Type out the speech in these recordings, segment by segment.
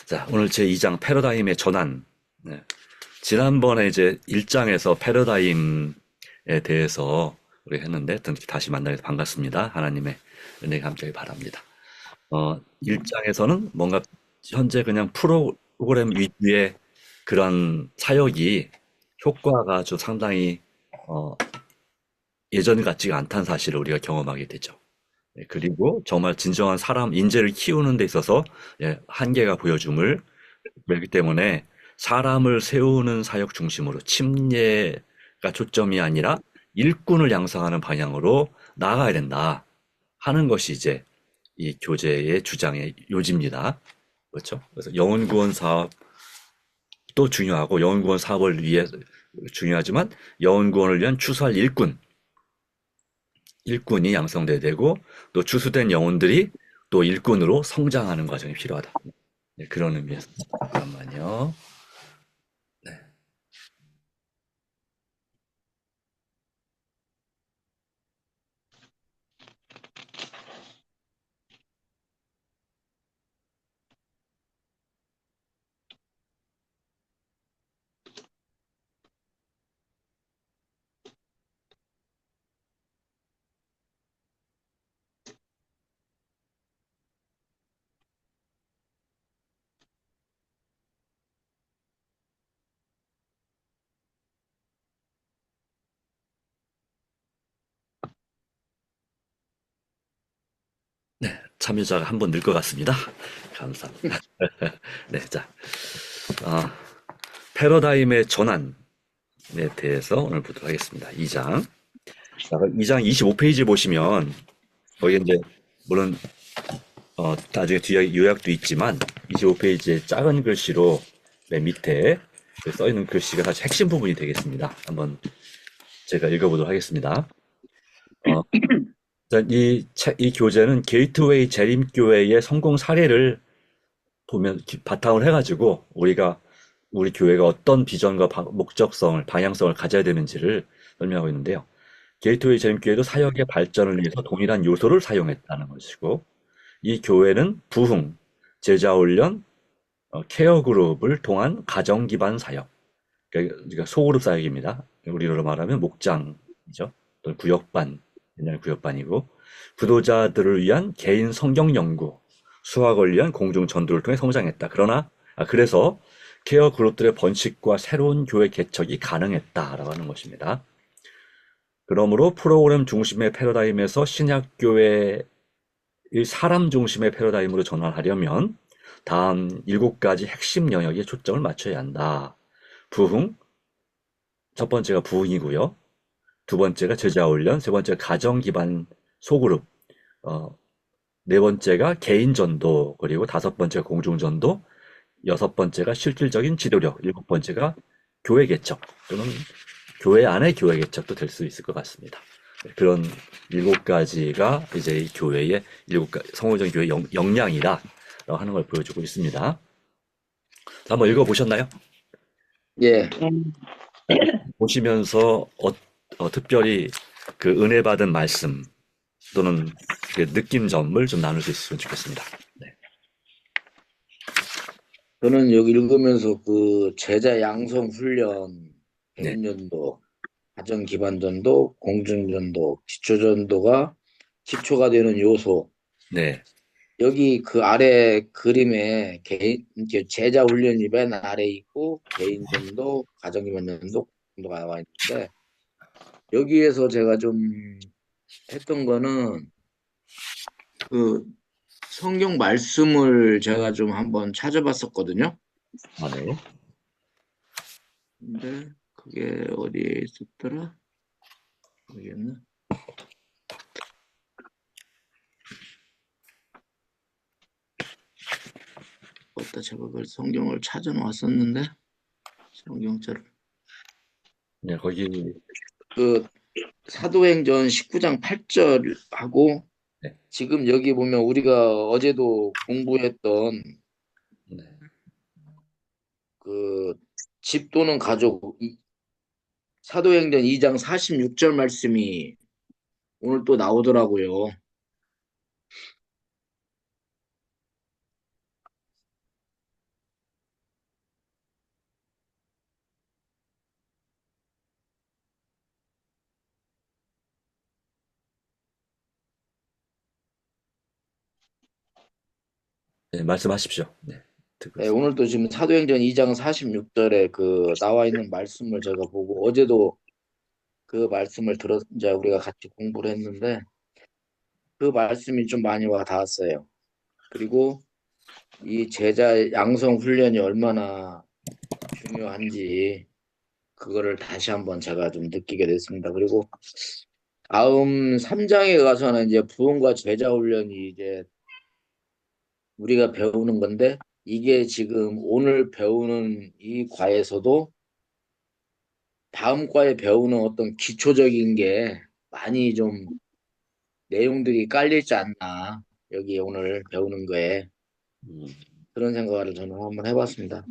자, 오늘 제 2장 패러다임의 전환. 네. 지난번에 이제 1장에서 패러다임에 대해서 우리 했는데, 다시 만나서 반갑습니다. 하나님의 은혜가 함께 바랍니다. 1장에서는 뭔가 현재 그냥 프로그램 위주의 그런 사역이 효과가 아주 상당히, 어, 예전 같지가 않다는 사실을 우리가 경험하게 되죠. 예, 그리고 정말 진정한 사람, 인재를 키우는 데 있어서 예, 한계가 보여줌을 그렇기 때문에 사람을 세우는 사역 중심으로 침례가 초점이 아니라 일꾼을 양성하는 방향으로 나아가야 된다 하는 것이 이제 이 교재의 주장의 요지입니다. 그렇죠? 그래서 영혼 구원 사업도 중요하고 영혼 구원 사업을 위해 중요하지만 영혼 구원을 위한 추수할 일꾼이 양성돼야 되고 또 추수된 영혼들이 또 일꾼으로 성장하는 과정이 필요하다. 네, 그런 의미에서 잠깐만요. 네. 네, 참여자가 한 번 늘 것 같습니다. 감사합니다. 네, 자, 아, 패러다임의 전환에 대해서 오늘 보도록 하겠습니다. 2장. 자, 2장 25페이지 보시면, 거기 이제, 물론, 나중에 뒤에 요약도 있지만, 25페이지에 작은 글씨로 맨 밑에 써 있는 글씨가 사실 핵심 부분이 되겠습니다. 한번 제가 읽어보도록 하겠습니다. 어, 일단 이 교재는 게이트웨이 재림교회의 성공 사례를 보면 바탕을 해가지고 우리 교회가 어떤 비전과 목적성을 방향성을 가져야 되는지를 설명하고 있는데요. 게이트웨이 재림교회도 사역의 발전을 위해서 동일한 요소를 사용했다는 것이고 이 교회는 부흥, 제자훈련, 케어 그룹을 통한 가정 기반 사역, 그러니까 소그룹 사역입니다. 우리로 말하면 목장이죠. 또는 구역반, 옛날 구역반이고 부도자들을 위한 개인 성경 연구, 수학을 위한 공중 전도를 통해 성장했다. 그래서 케어 그룹들의 번식과 새로운 교회 개척이 가능했다라고 하는 것입니다. 그러므로 프로그램 중심의 패러다임에서 신약교회의 사람 중심의 패러다임으로 전환하려면 다음 7가지 핵심 영역에 초점을 맞춰야 한다. 부흥, 첫 번째가 부흥이고요. 두 번째가 제자 훈련, 세 번째가 가정 기반 소그룹, 어, 네 번째가 개인 전도, 그리고 다섯 번째가 공중 전도, 여섯 번째가 실질적인 지도력, 일곱 번째가 교회 개척 또는 교회 안의 교회 개척도 될 수 있을 것 같습니다. 그런 7가지가 이제 이 교회의 성호적 교회 역량이다라고 하는 걸 보여주고 있습니다. 한번 읽어보셨나요? 예, 보시면서 특별히 그 은혜 받은 말씀 또는 그 느낀 점을 좀 나눌 수 있으면 좋겠습니다. 네. 저는 여기 읽으면서 그 제자 양성 훈련, 네. 개인 전도, 가정 기반 전도, 공중 전도, 기초 전도가 기초가 되는 요소. 네. 여기 그 아래 그림에 이제 제자 훈련이 맨 아래 있고 개인 전도, 가정 기반 전도가 나와 있는데 여기에서 제가 좀 했던 거는 그 성경 말씀을 제가 좀 한번 찾아봤었거든요. 아, 네. 근데 그게 어디에 있었더라? 모르겠네. 어디다 제가 그 성경을 찾아 놓았었는데 성경자를 네, 거기, 그 사도행전 19장 8절하고 네. 지금 여기 보면 우리가 어제도 공부했던 네. 그 집 또는 가족 사도행전 2장 46절 말씀이 오늘 또 나오더라고요. 네, 말씀하십시오. 네, 듣고 네, 있습니다. 오늘도 지금 사도행전 2장 46절에 그 나와 있는 말씀을 제가 보고 어제도 그 말씀을 이제 우리가 같이 공부를 했는데 그 말씀이 좀 많이 와 닿았어요. 그리고 이 제자 양성 훈련이 얼마나 중요한지 그거를 다시 한번 제가 좀 느끼게 됐습니다. 그리고 다음 3장에 가서는 이제 부흥과 제자 훈련이 이제 우리가 배우는 건데 이게 지금 오늘 배우는 이 과에서도 다음 과에 배우는 어떤 기초적인 게 많이 좀 내용들이 깔리지 않나 여기 오늘 배우는 거에 음, 그런 생각을 저는 한번 해봤습니다.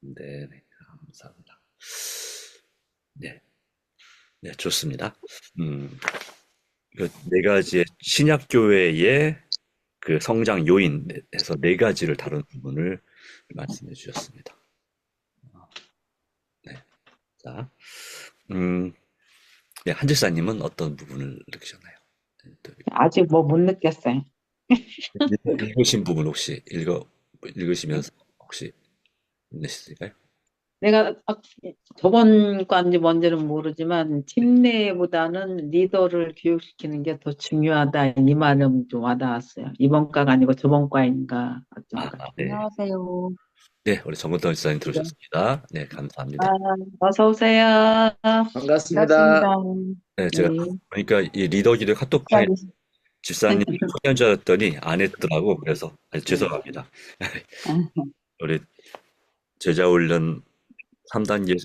네, 네, 감사합니다. 네, 네, 좋습니다. 음, 그 네 가지의 신약 교회의 그 성장 요인에서 네 가지를 다룬 부분을 말씀해 주셨습니다. 네, 자, 음, 네, 한지사님은 어떤 부분을 느끼셨나요? 네, 또 아직 뭐 못 느꼈어요. 읽으신 부분 혹시 읽으시면서 혹시 있으실까요? 내가 저번 과인지 뭔지는 모르지만 팀 내보다는 리더를 교육시키는 게 더 중요하다 이 말은 좀 와닿았어요. 이번 과가 아니고 저번 과인가 아, 어쩐가. 네. 안녕하세요. 네, 우리 정근던 지사님 네. 들어오셨습니다. 네, 아, 감사합니다. 어서 오세요. 반갑습니다. 반갑습니다. 네, 제가 네. 보니까 이 리더기도 카톡방에 집사님 소개한 줄 알았더니 안 했더라고. 그래서 죄송합니다. 우리 제자훈련 3단계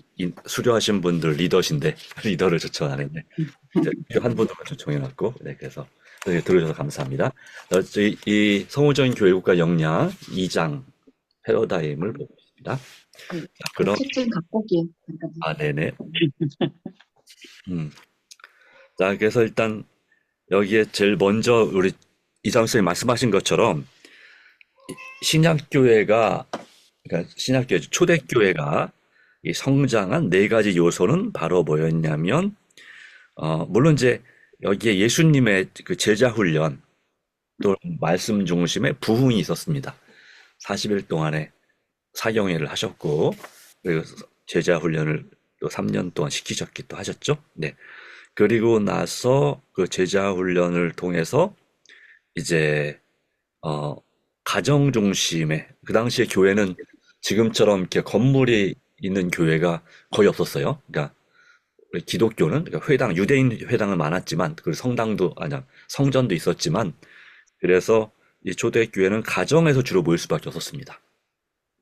수료하신 분들 리더신데 리더를 초청 안 했네. 한 분만 초청해놨고, 네, 그래서 네, 들어주셔서 감사합니다. 저희 이 성우적인 교육과 역량 2장 패러다임을 보고 있습니다. 자, 그럼 책 좀 갖고 오게요. 아, 네네. 자, 그래서 일단 여기에 제일 먼저 우리 이상 선생님 말씀하신 것처럼 신약교회가 그러니까 신약교회 초대교회가 이 성장한 네 가지 요소는 바로 뭐였냐면 물론 이제 여기에 예수님의 그 제자 훈련 또 말씀 중심의 부흥이 있었습니다. 40일 동안의 사경회를 하셨고 그리고 제자 훈련을 또 3년 동안 시키셨기도 하셨죠. 네. 그리고 나서 그 제자 훈련을 통해서 이제 어 가정 중심의 그 당시에 교회는 지금처럼 이렇게 건물이 있는 교회가 거의 없었어요. 그러니까 우리 기독교는 그러니까 회당 유대인 회당은 많았지만 그 성당도 아니야 성전도 있었지만 그래서 이 초대교회는 가정에서 주로 모일 수밖에 없었습니다.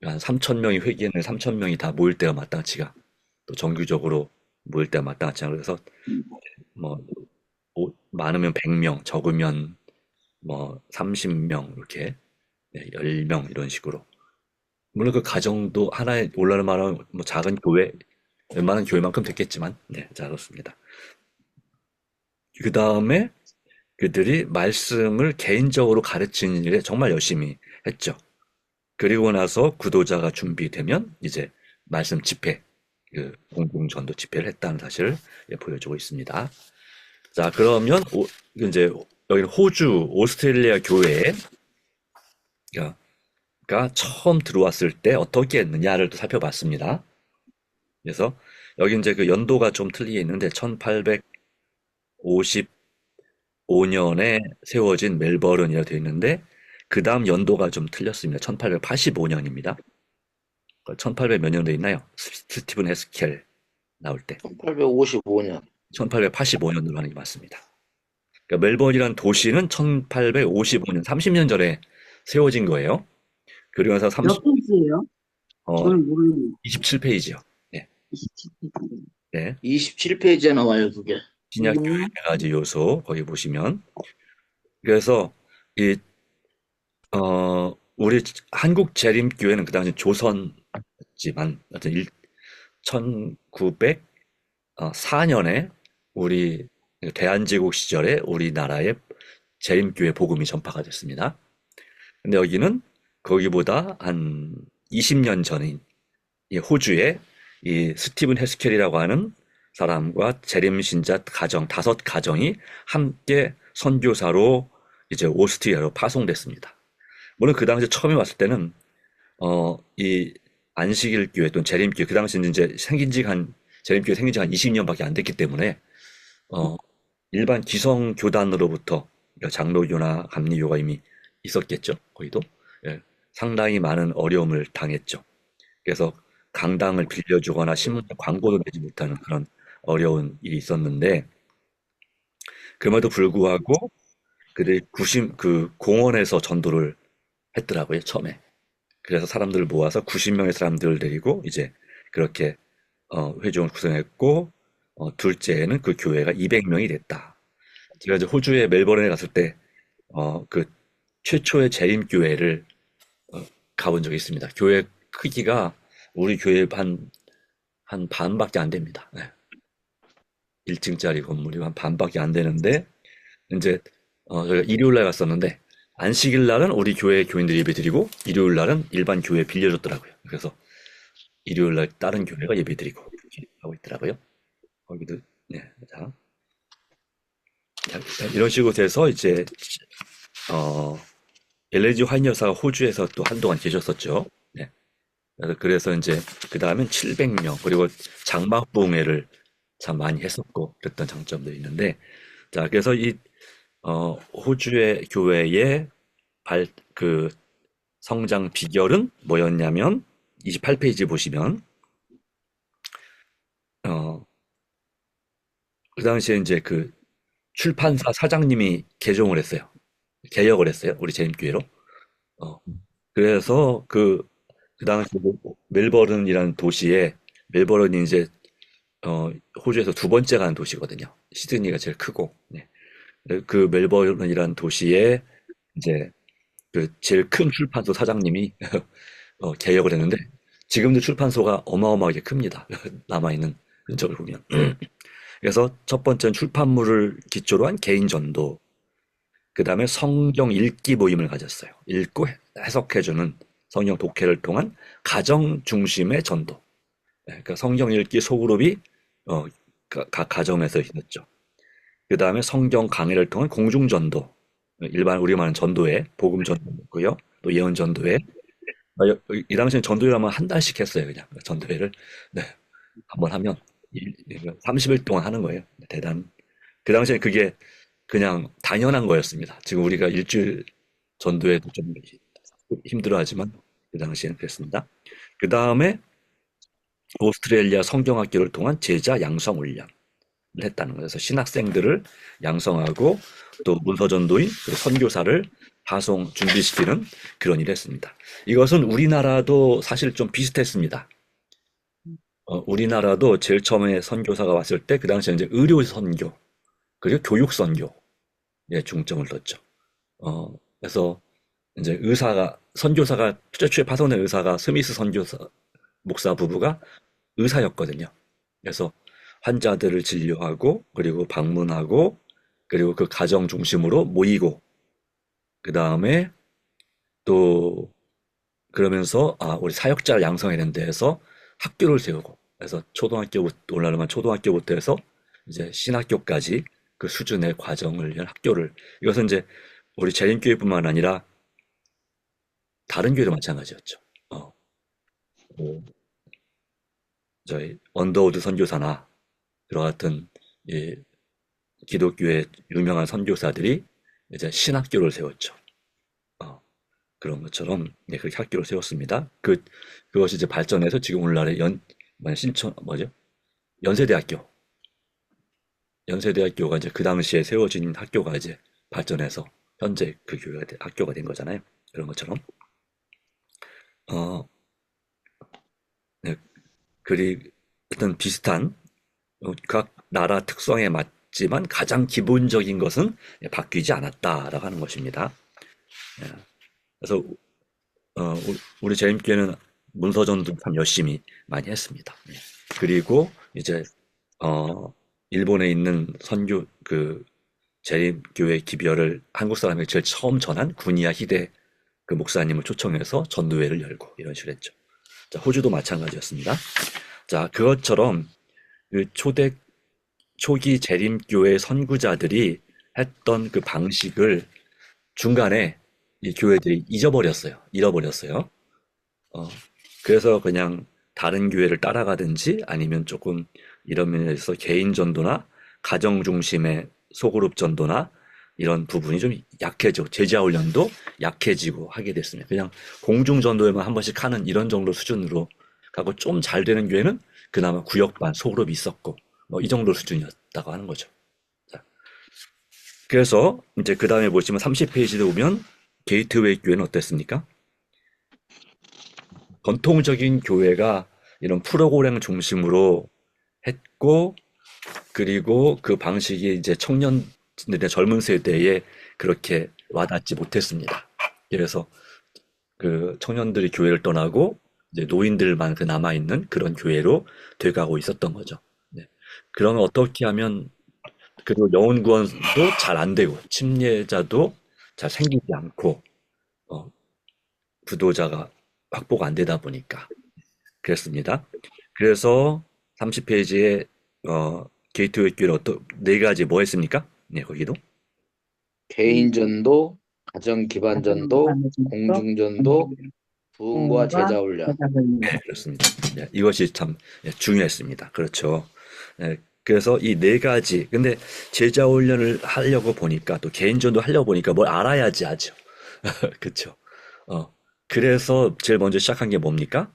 한 3천 명이 회개는 3천 명이 다 모일 때가 마땅치가 또 정규적으로 모일 때가 마땅치가 그래서 뭐 많으면 100명 적으면 뭐 30명 이렇게 네, 10명 이런 식으로 물론 그 가정도 하나의 올라를 말하면 뭐 작은 교회 웬만한 교회만큼 됐겠지만 네, 자 그렇습니다. 그 다음에 그들이 말씀을 개인적으로 가르치는 일에 정말 열심히 했죠. 그리고 나서 구도자가 준비되면 이제 말씀 집회, 그 공공전도 집회를 했다는 사실을 보여주고 있습니다. 자, 그러면 이제 여기는 호주, 오스트레일리아 교회가 처음 들어왔을 때 어떻게 했느냐를 또 살펴봤습니다. 그래서 여기 이제 그 연도가 좀 틀리게 있는데 1855년에 세워진 멜버른이라고 되어 있는데 그 다음 연도가 좀 틀렸습니다. 1885년입니다. 1800 몇 년도에 있나요? 스티븐 헤스켈 나올 때 1855년. 1885년으로 하는 게 맞습니다. 그러니까 멜버른이라는 도시는 1855년 30년 전에 세워진 거예요. 그리고 나서 몇 페이지예요? 저는 모르는 27페이지요. 네. 27페이지. 네. 27페이지에 나와요, 그게. 신약교회 네 가지 요소 거기 보시면 그래서 이 우리 한국 재림교회는 그 당시 조선이지만 하여튼 1904년에 우리 대한제국 시절에 우리나라의 재림교회 복음이 전파가 됐습니다. 근데 여기는 거기보다 한 20년 전인 이 호주의 이 스티븐 헤스켈이라고 하는 사람과 재림신자 가정 5가정이 함께 선교사로 이제 오스트리아로 파송됐습니다. 물론 그 당시 처음에 왔을 때는 이 안식일 교회 또는 재림교회 그 당시는 이제 재림교회 생긴 지 한 20년밖에 안 됐기 때문에 어, 일반 기성 교단으로부터 그러니까 장로교나 감리교가 이미 있었겠죠. 거기도 예, 상당히 많은 어려움을 당했죠. 그래서 강당을 빌려주거나 신문에 광고도 내지 못하는 그런 어려운 일이 있었는데 그럼에도 불구하고 그들이 그 공원에서 전도를 했더라고요, 처음에. 그래서 사람들을 모아서 90명의 사람들을 데리고 이제 그렇게 회중을 구성했고 둘째에는 그 교회가 200명이 됐다. 제가 이제 호주의 멜버른에 갔을 때 그 최초의 재림교회를 가본 적이 있습니다. 교회 크기가 우리 교회 한 반밖에 안 됩니다. 네. 1층짜리 건물이 한 반밖에 안 되는데 이제 저희가 일요일 날 갔었는데 안식일 날은 우리 교회 교인들이 예배 드리고 일요일 날은 일반 교회 빌려줬더라고요. 그래서 일요일 날 다른 교회가 예배 드리고 이렇게 하고 있더라고요. 거기도 네, 자, 이런 식으로 돼서 이제 엘레지 화인 여사가 호주에서 또 한동안 계셨었죠. 네. 그래서 이제 그 다음엔 700명 그리고 장막봉회를 참 많이 했었고 그랬던 장점도 있는데 자 그래서 이 호주의 교회의 그 성장 비결은 뭐였냐면 28페이지 보시면 그 당시에 이제 그 출판사 사장님이 개역을 했어요. 우리 재림교회로. 어, 그래서 그 당시 멜버른이라는 도시에 멜버른이 이제 호주에서 두 번째 가는 도시거든요. 시드니가 제일 크고. 네. 그 멜버른이라는 도시에 이제 그 제일 큰 출판소 사장님이 개역을 했는데 지금도 출판소가 어마어마하게 큽니다. 남아있는 흔적을 보면. 그래서 첫 번째는 출판물을 기초로 한 개인 전도, 그 다음에 성경 읽기 모임을 가졌어요. 읽고 해석해주는 성경 독해를 통한 가정 중심의 전도. 그러니까 성경 읽기 소그룹이 각 가정에서 있었죠. 그 다음에 성경 강해를 통한 공중 전도, 일반 우리가 말하는 전도회, 복음 전도였고요. 또 예언 전도회. 이 당시엔 전도회라면 한 달씩 했어요, 그냥 전도회를. 네, 한번 하면 30일 동안 하는 거예요. 그 당시에 그게 그냥 당연한 거였습니다. 지금 우리가 일주일 전도회도 좀 힘들어하지만 그 당시에는 그랬습니다. 그 다음에 오스트레일리아 성경학교를 통한 제자 양성 훈련을 했다는 거예요. 그래서 신학생들을 양성하고 또 문서전도인 그리고 선교사를 파송 준비시키는 그런 일을 했습니다. 이것은 우리나라도 사실 좀 비슷했습니다. 우리나라도 제일 처음에 선교사가 왔을 때 그 당시에 이제 의료 선교 그리고 교육 선교에 중점을 뒀죠. 그래서 이제 선교사가 최초에 파송된 의사가 스미스 선교사 목사 부부가 의사였거든요. 그래서 환자들을 진료하고 그리고 방문하고 그리고 그 가정 중심으로 모이고 그 다음에 또 그러면서 우리 사역자를 양성해야 된다 해서 학교를 세우고 그래서 초등학교부터 올라가면 초등학교부터 해서 이제 신학교까지 그 수준의 과정을 위한 학교를 이것은 이제 우리 재림교회뿐만 아니라 다른 교회도 마찬가지였죠. 뭐 저희 언더우드 선교사나 그와 같은 이 기독교의 유명한 선교사들이 이제 신학교를 세웠죠. 그런 것처럼 그렇게 학교를 세웠습니다. 그것이 이제 발전해서 지금 오늘날의 연세대학교가 이제 그 당시에 세워진 학교가 이제 발전해서 현재 그 학교가 된 거잖아요. 그런 것처럼 네, 그리 어떤 비슷한 각 나라 특성에 맞지만 가장 기본적인 것은 바뀌지 않았다라고 하는 것입니다. 그래서 우리 재림교회는 문서전도 참 열심히 많이 했습니다. 그리고 이제 일본에 있는 선교 재림교회 기별을 한국 사람에게 제일 처음 전한 구니야 히데 그 목사님을 초청해서 전도회를 열고 이런 식으로 했죠. 자, 호주도 마찬가지였습니다. 자, 그것처럼 그 초기 재림교회 선구자들이 했던 그 방식을 중간에 이 교회들이 잃어버렸어요. 어, 그래서 그냥 다른 교회를 따라가든지 아니면 조금 이런 면에서 개인 전도나 가정 중심의 소그룹 전도나 이런 부분이 좀 약해지고 제자 훈련도 약해지고 하게 됐습니다. 그냥 공중 전도에만 한 번씩 하는 이런 정도 수준으로 가고 좀 잘 되는 교회는 그나마 구역반 소그룹이 있었고 뭐 이 정도 수준이었다고 하는 거죠. 자, 그래서 이제 그 다음에 보시면 30페이지에 보면 게이트웨이 교회는 어땠습니까? 전통적인 교회가 이런 프로그램 중심으로 했고, 그리고 그 방식이 이제 청년들의 젊은 세대에 그렇게 와닿지 못했습니다. 그래서 그 청년들이 교회를 떠나고 이제 노인들만 그 남아있는 그런 교회로 돼가고 있었던 거죠. 네. 그러면 어떻게 하면 그리고 영혼 구원도 잘 안 되고 침례자도 잘 생기지 않고 어, 부도자가 확보가 안 되다 보니까 그랬습니다. 그래서 30페이지에 게이트웨이 교회는 어떤 네 가지 뭐 했습니까? 네, 거기도 개인 전도, 가정 기반 전도, 가정기반에서 공중 전도, 부흥과 부흥과 제자 훈련. 제자훈련. 네, 그렇습니다. 네, 이것이 참 중요했습니다. 그렇죠. 네, 그래서 이 네 가지 근데 제자 훈련을 하려고 보니까 또 개인전도 하려고 보니까 뭘 알아야지 하죠. 그렇죠. 어, 그래서 제일 먼저 시작한 게 뭡니까?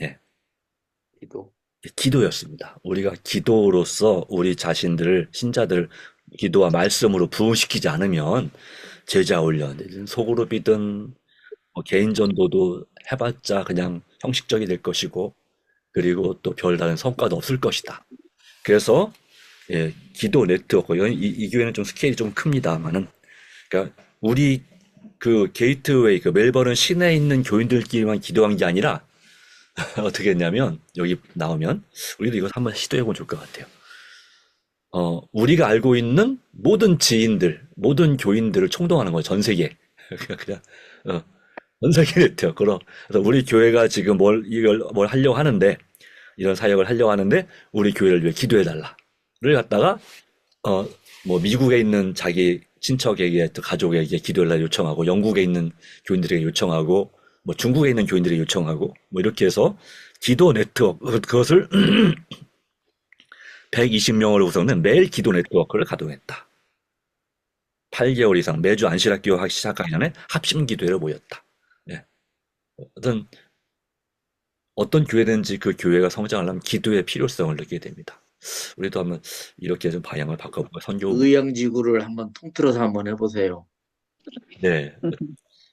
예, 기도. 기도였습니다. 우리가 기도로서 우리 자신들을, 신자들을 기도와 말씀으로 부흥시키지 않으면 제자 훈련, 소그룹이든 뭐 개인 전도도 해봤자 그냥 형식적이 될 것이고, 그리고 또 별다른 성과도 없을 것이다. 그래서 예, 기도 네트워크, 이 교회는 좀 스케일이 좀 큽니다만은, 그러니까 우리 그 게이트웨이, 그 멜버른 시내에 있는 교인들끼리만 기도한 게 아니라 어떻게 했냐면 여기 나오면 우리도 이거 한번 시도해보면 좋을 것 같아요. 우리가 알고 있는 모든 지인들, 모든 교인들을 총동하는 거예요. 전 세계. 그냥 전 세계 네트워크. 그래서 우리 교회가 지금 뭘 하려고 하는데 이런 사역을 하려고 하는데 우리 교회를 위해 기도해달라를 갖다가 어, 뭐 미국에 있는 자기 친척에게 또 가족에게 기도를 요청하고 영국에 있는 교인들에게 요청하고 뭐 중국에 있는 교인들에게 요청하고 뭐 이렇게 해서 기도 네트워크 그것을 120명으로 구성된 매일 기도 네트워크를 가동했다. 8개월 이상 매주 안식일학교 시작하기 전에 합심 기도회를 모였다. 예. 어떤 교회든지 그 교회가 성장하려면 기도의 필요성을 느끼게 됩니다. 우리도 한번 이렇게 좀 방향을 바꿔보고 의형지구를 한번 통틀어서 한번 해보세요. 네.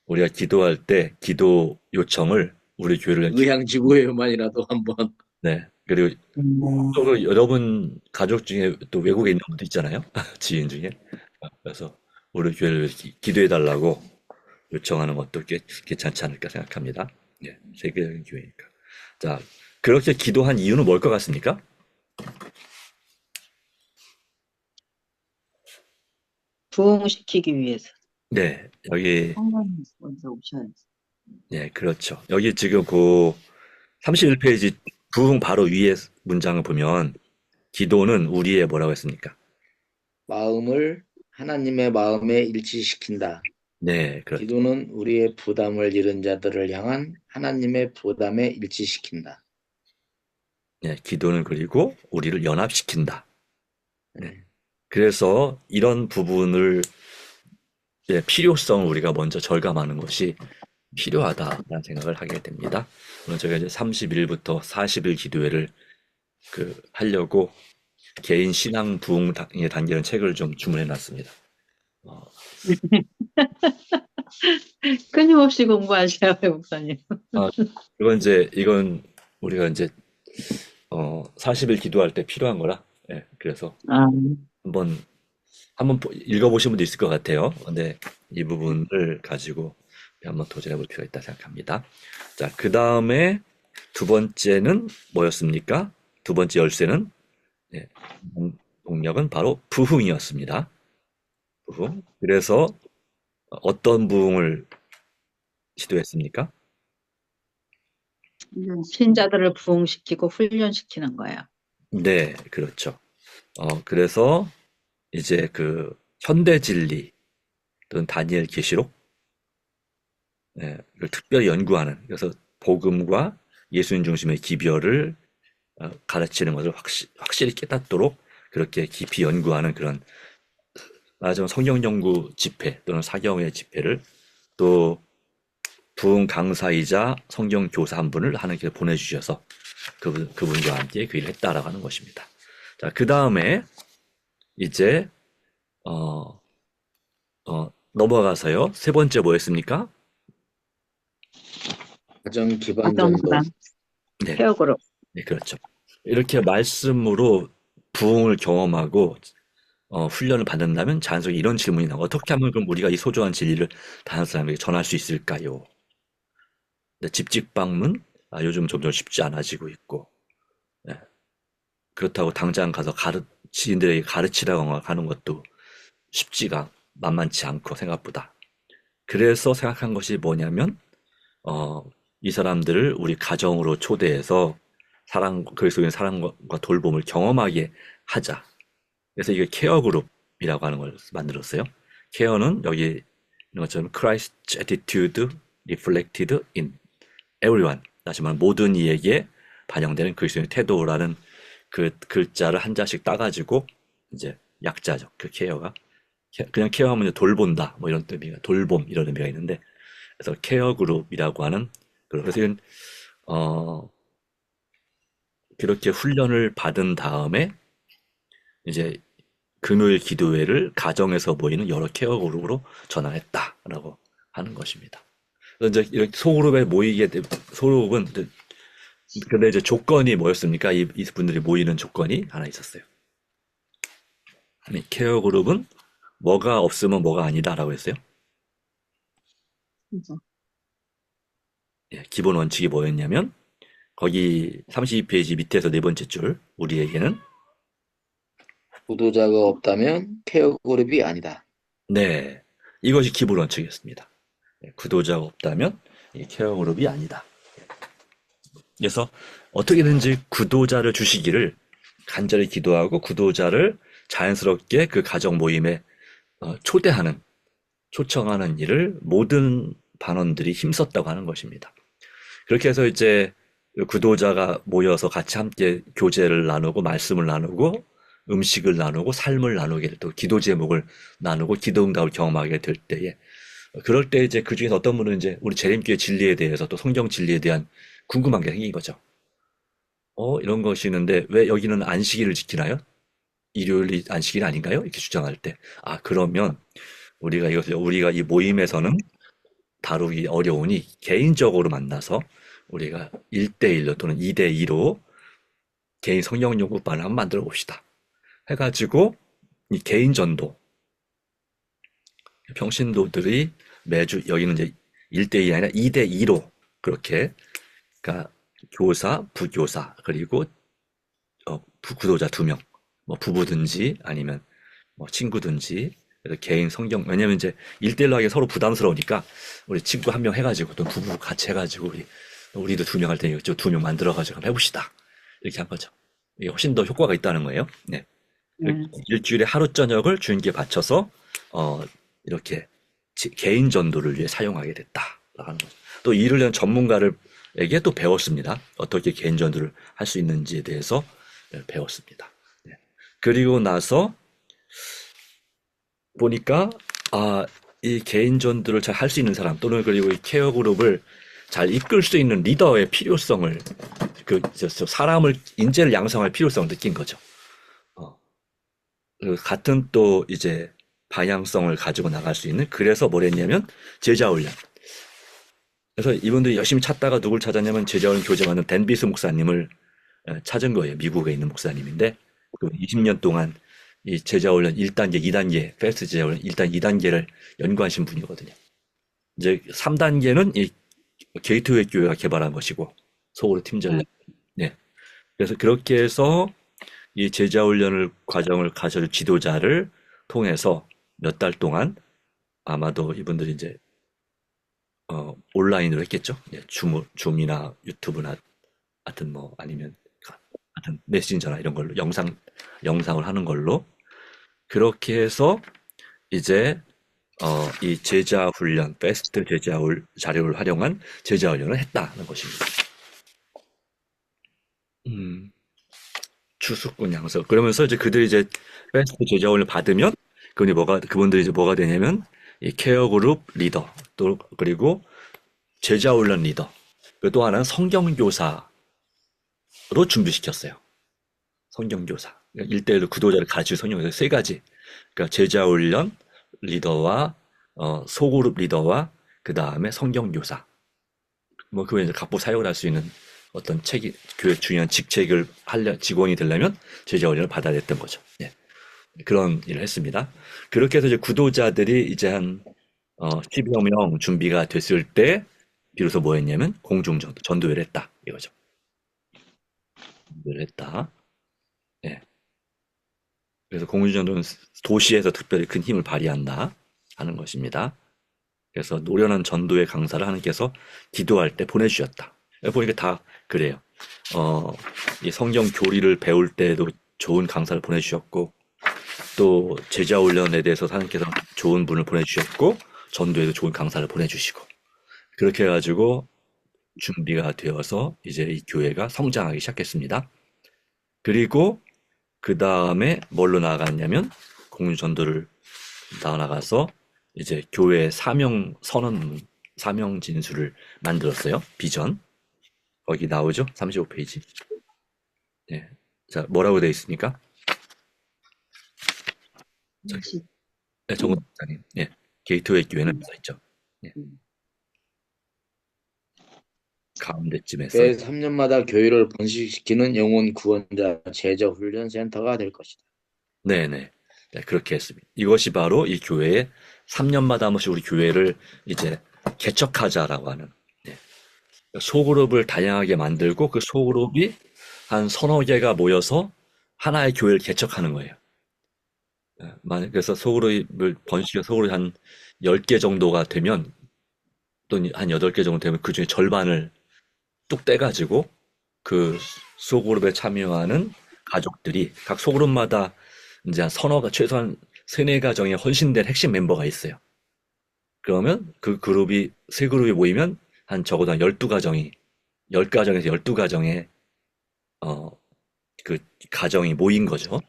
우리가 기도할 때 기도 요청을 우리 교회를 의형지구에만이라도 한번. 네. 그리고 또 여러분 가족 중에 또 외국에 있는 분도 있잖아요. 지인 중에. 그래서 우리 교회를 기도해 달라고 요청하는 것도 꽤 괜찮지 않을까 생각합니다. 네. 세계적인 교회니까. 자, 그렇게 기도한 이유는 뭘 것 같습니까? 부흥시키기 위해서. 네. 여기 성령님 먼저 오셔야지. 네, 그렇죠. 여기 지금 그 31페이지 부흥 바로 위에 문장을 보면 기도는 우리의 뭐라고 했습니까? 마음을 하나님의 마음에 일치시킨다. 네, 그렇죠. 기도는 우리의 부담을 잃은 자들을 향한 하나님의 부담에 일치시킨다. 네, 기도는 그리고 우리를 연합시킨다. 네. 그래서 이런 부분을 필요성을 우리가 먼저 절감하는 것이 필요하다라는 생각을 하게 됩니다. 오늘 저희가 이제 30일부터 40일 기도회를 하려고 개인 신앙 부흥 단계라는 책을 좀 주문해 놨습니다. 끊임없이 공부하셔요, 목사님. 이건 우리가 이제 40일 기도할 때 필요한 거라. 예, 그래서 아, 한번 읽어보신 분도 있을 것 같아요. 근데 이 부분을 가지고 한번 도전해 볼 필요가 있다 생각합니다. 자, 그 다음에 두 번째는 뭐였습니까? 두 번째 열쇠는 동력은 바로 부흥이었습니다. 부흥. 그래서 어떤 부흥을 시도했습니까? 신자들을 부흥시키고 훈련시키는 거야. 네, 그렇죠. 그래서 이제 현대 진리 또는 다니엘 계시록 예, 를 특별히 연구하는, 그래서 복음과 예수님 중심의 기별을 가르치는 것을 확실히 깨닫도록 그렇게 깊이 연구하는 그런, 말하자면 성경 연구 집회 또는 사경회 집회를, 또 부흥 강사이자 성경 교사 한 분을 하나님께서 보내주셔서 그분과 함께 그 일을 했다라고 하는 것입니다. 자, 그 다음에 이제 넘어가서요. 세 번째 뭐였습니까? 가정 기반 전도. 가정부담, 네, 케어그룹. 네, 그렇죠. 이렇게 말씀으로 부흥을 경험하고 훈련을 받는다면 자연스럽게 이런 질문이 나와. 어떻게 하면 그럼 우리가 이 소중한 진리를 다른 사람에게 전할 수 있을까요? 근데 집집 방문, 요즘 점점 쉽지 않아지고 있고, 네. 그렇다고 당장 가서 지인들에게 가르치라고 하는 것도 쉽지가 만만치 않고 생각보다. 그래서 생각한 것이 뭐냐면 이 사람들을 우리 가정으로 초대해서 그리스도인 사랑과 돌봄을 경험하게 하자. 그래서 이게 케어 그룹이라고 하는 걸 만들었어요. 케어는 여기 있는 것처럼 Christ's attitude reflected in everyone. 다시 말하면 모든 이에게 반영되는 그리스도의 태도라는 그 글자를 한 자씩 따가지고 이제 약자죠. 그 케어가. 그냥 케어하면 이제 돌본다. 뭐 이런 의미가, 돌봄 이런 의미가 있는데, 그래서 케어 그룹이라고 하는, 그래서 이건 그렇게 훈련을 받은 다음에 이제 금요일 기도회를 가정에서 모이는 여러 케어 그룹으로 전환했다라고 하는 것입니다. 그래서 이제 이렇게 소그룹에 소그룹은 근데 이제 조건이 뭐였습니까? 이 분들이 모이는 조건이 하나 있었어요. 케어 그룹은 뭐가 없으면 뭐가 아니다라고 했어요. 예, 기본 원칙이 뭐였냐면 거기 32페이지 밑에서 네 번째 줄, 우리에게는 구도자가 없다면 케어 그룹이 아니다. 네, 이것이 기본 원칙이었습니다. 구도자가 없다면 이 케어 그룹이 아니다. 그래서 어떻게든지 구도자를 주시기를 간절히 기도하고 구도자를 자연스럽게 그 가정 모임에 초청하는 일을 모든 반원들이 힘썼다고 하는 것입니다. 그렇게 해서 이제 구도자가 모여서 같이 함께 교제를 나누고 말씀을 나누고 음식을 나누고 삶을 나누게 될 때, 기도 제목을 나누고 기도 응답을 경험하게 될 때에, 그럴 때 이제 그 중에서 어떤 분은 이제 우리 재림교회 진리에 대해서 또 성경 진리에 대한 궁금한 게 생긴 거죠. 이런 것이 있는데 왜 여기는 안식일을 지키나요? 일요일이 안식일 아닌가요? 이렇게 주장할 때, 그러면 우리가 이 모임에서는 다루기 어려우니 개인적으로 만나서 우리가 1대1로 또는 2대2로 개인 성경 연구반을 한번 만들어 봅시다. 해가지고 이 개인 전도, 평신도들이 매주, 여기는 이제 1대2가 아니라 2대2로 그렇게, 그러니까 교사, 부교사, 그리고 구도자 2명, 뭐 부부든지 아니면 뭐 친구든지, 그래서 개인 성경, 왜냐면 이제 1대1로 하기 서로 부담스러우니까 우리 친구 한 명 해가지고 또 부부 같이 해가지고 우리도 2명 할 테니까 2명 만들어가지고 한번 해봅시다. 이렇게 한 거죠. 이게 훨씬 더 효과가 있다는 거예요. 네. 일주일에 하루 저녁을 주님께 바쳐서 이렇게 개인 전도를 위해 사용하게 됐다라는 거죠. 또 이를 위한 전문가에게 또 배웠습니다. 어떻게 개인 전도를 할 수 있는지에 대해서 배웠습니다. 네. 그리고 나서 보니까 이 개인 전도를 잘 할 수 있는 사람, 또는 그리고 이 케어 그룹을 잘 이끌 수 있는 리더의 필요성을, 사람을, 인재를 양성할 필요성을 느낀 거죠. 같은 또 이제 방향성을 가지고 나갈 수 있는, 그래서 뭘 했냐면 제자 훈련. 그래서 이분들이 열심히 찾다가 누굴 찾았냐면 제자 훈련 교재 만든 댄비스 목사님을 찾은 거예요. 미국에 있는 목사님인데 20년 동안 이 제자 훈련 1단계, 2단계, 패스트 제자 훈련 1단, 2단계를 연구하신 분이거든요. 이제 3단계는 이 게이트웨이 교회가 개발한 것이고, 소그룹 팀 전략. 네. 그래서 그렇게 해서 이 제자 훈련을 과정을 가져줄 지도자를 통해서 몇 달 동안, 아마도 이분들이 이제 온라인으로 했겠죠. 줌이나 유튜브나 하여튼 뭐 아니면 하여튼 메신저나 이런 걸로 영상을 하는 걸로, 그렇게 해서 이제 이 제자 훈련, 베스트 제자 자료를 활용한 제자 훈련을 했다는 것입니다. 추수꾼 양서. 그러면서 이제 그들이 이제 베스트 제자 훈련을 받으면 그분들이 이제 뭐가 되냐면 이 케어 그룹 리더 또 그리고 제자 훈련 리더 그리고 또 하나는 성경교사로 준비시켰어요. 성경교사. 그러니까 1대1로 구도자를 가르칠 성경교사 세 가지. 그러니까 제자 훈련 리더와 소그룹 리더와 그 다음에 성경교사. 뭐 그걸 이제 각보 사용을 할 수 있는 어떤 교회 중요한 직책을 직원이 되려면 제자 훈련을 받아야 됐던 거죠. 예. 그런 일을 했습니다. 그렇게 해서 이제 구도자들이 이제 한 10여 명 준비가 됐을 때 비로소 뭐 했냐면 공중전도, 전도회를 했다 이거죠. 전도회를 했다. 예. 그래서 공중전도는 도시에서 특별히 큰 힘을 발휘한다 하는 것입니다. 그래서 노련한 전도회 강사를 하나님께서 기도할 때 보내주셨다. 보니까 다 그래요. 이 성경 교리를 배울 때도 좋은 강사를 보내주셨고, 또 제자 훈련에 대해서 하나님께서 좋은 분을 보내주셨고, 전도에도 좋은 강사를 보내주시고, 그렇게 해가지고 준비가 되어서 이제 이 교회가 성장하기 시작했습니다. 그리고 그 다음에 뭘로 나아갔냐면 공유전도를 나가서 이제 교회 사명 선언문, 사명 진수를 만들었어요. 비전. 거기 나오죠? 35페이지. 네. 자, 뭐라고 되어 있습니까? 저기, 네, 정훈 목사님. 예. 게이트웨이 교회는 써 있죠. 예. 가운데쯤에서. 매 3년마다 교회를 번식시키는 영혼 구원자 제자 훈련 센터가 될 것이다. 네네. 네, 그렇게 했습니다. 이것이 바로 이 교회의 3년마다 한 번씩 우리 교회를 이제 개척하자라고 하는, 네. 소그룹을 다양하게 만들고 그 소그룹이 한 서너 개가 모여서 하나의 교회를 개척하는 거예요. 그래서 소그룹을 번식해서 소그룹이 한 10개 정도가 되면 또는 한 8개 정도 되면 그 중에 절반을 뚝 떼가지고 그 소그룹에 참여하는 가족들이 각 소그룹마다 이제 한 최소한 3-4가정의 헌신된 핵심 멤버가 있어요. 그러면 그 그룹이, 세 그룹이 모이면 한 적어도 한 12가정이, 10가정에서 12가정의, 그 가정이 모인 거죠.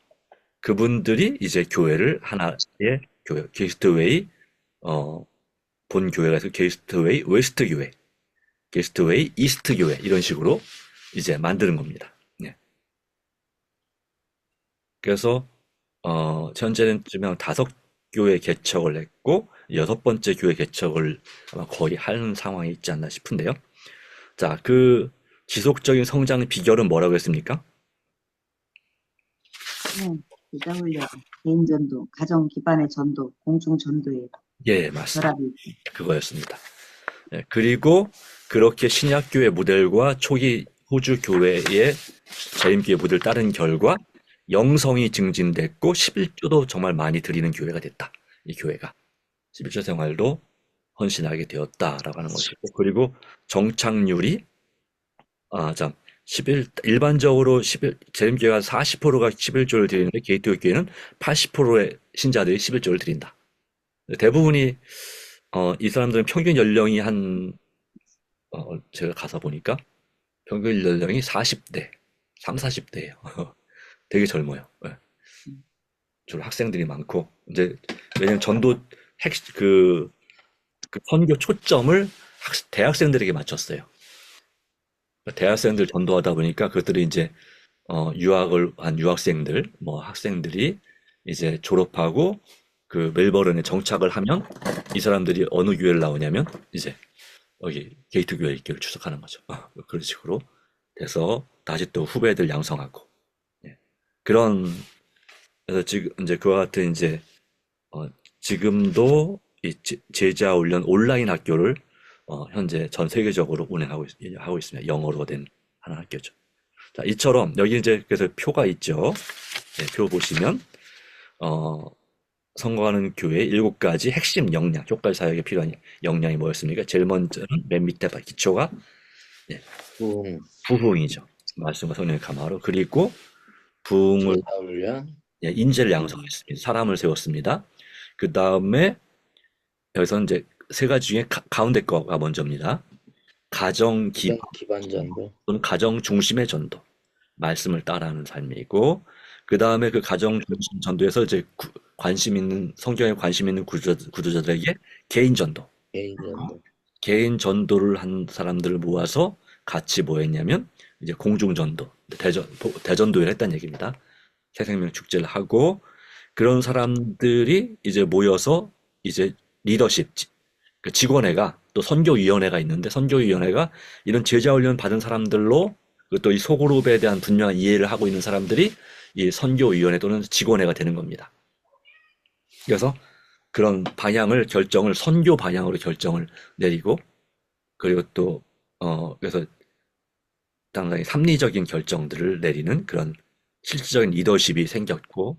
그분들이 이제 교회를 하나의 교회, 게이트웨이, 본 교회가 있어서 게이트웨이 웨스트 교회, 게이트웨이 이스트 교회, 이런 식으로 이제 만드는 겁니다. 네. 그래서, 현재는 지금 5교회 개척을 했고, 6번째 교회 개척을 아마 거의 하는 상황이 있지 않나 싶은데요. 자, 그 지속적인 성장의 비결은 뭐라고 했습니까? 제자 훈련, 개인 전도, 가정 기반의 전도, 공중 전도의 예, 맞습니다. 결합이 그거였습니다. 예, 그리고 그렇게 신약교회 모델과 초기 호주 교회의 재림교회 모델을 따른 결과 영성이 증진됐고 11조도 정말 많이 드리는 교회가 됐다. 이 교회가 11조 생활도 헌신하게 되었다라고 하는 것이고, 그리고 정착률이 일반적으로 재림교회가 40%가 11조를 드리는데 게이트웨이 교회는 80%의 신자들이 11조를 드린다. 대부분이 이 사람들은 평균 연령이 제가 가서 보니까 평균 연령이 40대, 30-40대예요. 되게 젊어요. 네. 주로 학생들이 많고, 이제 왜냐면 전도 그 선교 초점을 대학생들에게 맞췄어요. 대학생들 전도하다 보니까 그것들이 이제 유학을 한 유학생들, 뭐 학생들이 이제 졸업하고 그 멜버른에 정착을 하면 이 사람들이 어느 교회를 나오냐면 이제 여기 게이트 교회를 추적하는 거죠. 그런 식으로 돼서 다시 또 후배들 양성하고, 예. 그래서 지금 이제 그와 같은 이제 지금도 이 제자 훈련 온라인 학교를 현재 전 세계적으로 운행하고 있습니다. 영어로 된 하나 학교죠. 자, 이처럼 여기 이제 그래서 표가 있죠. 네, 표 보시면 성공하는 교회의 7가지 핵심 역량, 효과 사역에 필요한 역량이 뭐였습니까? 제일 먼저는 맨 밑에 기초가 부흥이죠. 말씀과 성령의 감화로. 그리고 부흥을 제자 훈련, 인재를 양성했습니다. 사람을 세웠습니다. 그 다음에 여기서 이제 세 가지 중에 가운데 거가 먼저입니다. 가정 기반 기반 전도. 또는 가정 중심의 전도. 말씀을 따라하는 삶이고, 그 다음에 그 가정 중심 전도에서 이제 관심 있는, 성경에 관심 있는 구도자들에게 개인 전도. 개인 전도. 개인 전도를 한 사람들을 모아서 같이 뭐 했냐면, 이제 공중전도, 대전도회를 했다는 얘기입니다. 새생명 축제를 하고, 그런 사람들이 이제 모여서 이제 리더십, 그 직원회가 또 선교위원회가 있는데, 선교위원회가 이런 제자훈련 받은 사람들로 또 이 소그룹에 대한 분명한 이해를 하고 있는 사람들이 이 선교위원회 또는 직원회가 되는 겁니다. 그래서 그런 결정을 선교 방향으로 결정을 내리고, 그리고 또 그래서 상당히 합리적인 결정들을 내리는 그런 실질적인 리더십이 생겼고,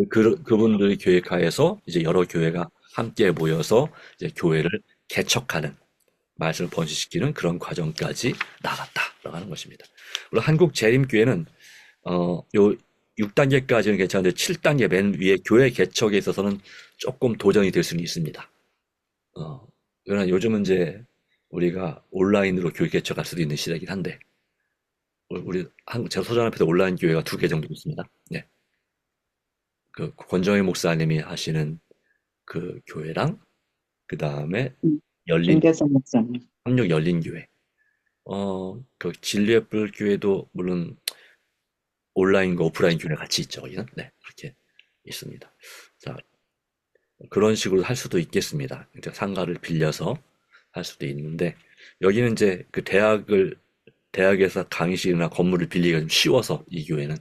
그분들의 교회가에서 이제 여러 교회가 함께 모여서 이제 교회를 개척하는, 말씀을 번식시키는 그런 과정까지 나갔다라고 하는 것입니다. 물론 한국 재림교회는 요 6단계까지는 괜찮은데 7단계 맨 위에 교회 개척에 있어서는 조금 도전이 될 수는 있습니다. 그러나 요즘은 이제 우리가 온라인으로 교회 개척할 수도 있는 시대이긴 한데, 제가 소장 앞에서 온라인 교회가 2개 정도 있습니다. 네. 그 권정희 목사님이 하시는 그 교회랑, 그 다음에 김대성 목사님. 삼육 열린교회. 그 진리의 뿔 교회도 물론 온라인과 오프라인 교회 같이 있죠. 거기는. 네, 그렇게 있습니다. 자, 그런 식으로 할 수도 있겠습니다. 이제 상가를 빌려서 할 수도 있는데, 여기는 이제 그 대학에서 강의실이나 건물을 빌리기가 좀 쉬워서, 이 교회는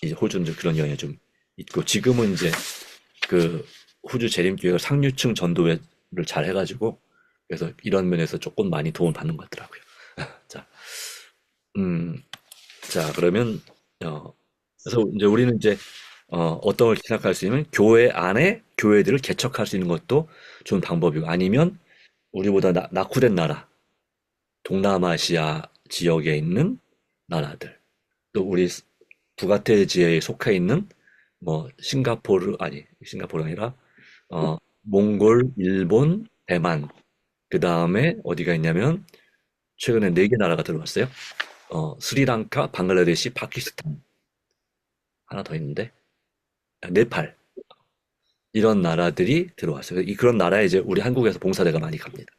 이제 호주는 그런 영향이 좀 있고, 지금은 이제 그 호주 재림교회가 상류층 전도회를 잘 해가지고, 그래서 이런 면에서 조금 많이 도움을 받는 것 같더라고요. 자, 자, 그러면, 그래서 이제 우리는 이제, 어떤 걸 생각할 수 있냐면, 교회 안에 교회들을 개척할 수 있는 것도 좋은 방법이고, 아니면, 우리보다 낙후된 나라, 동남아시아 지역에 있는 나라들, 또 우리 북아태지에 속해 있는, 뭐, 싱가포르가 아니라, 몽골, 일본, 대만, 그 다음에 어디가 있냐면, 최근에 4개 나라가 들어왔어요. 스리랑카, 방글라데시, 파키스탄. 하나 더 있는데, 네팔. 이런 나라들이 들어왔어요. 그런 나라에 이제 우리 한국에서 봉사대가 많이 갑니다.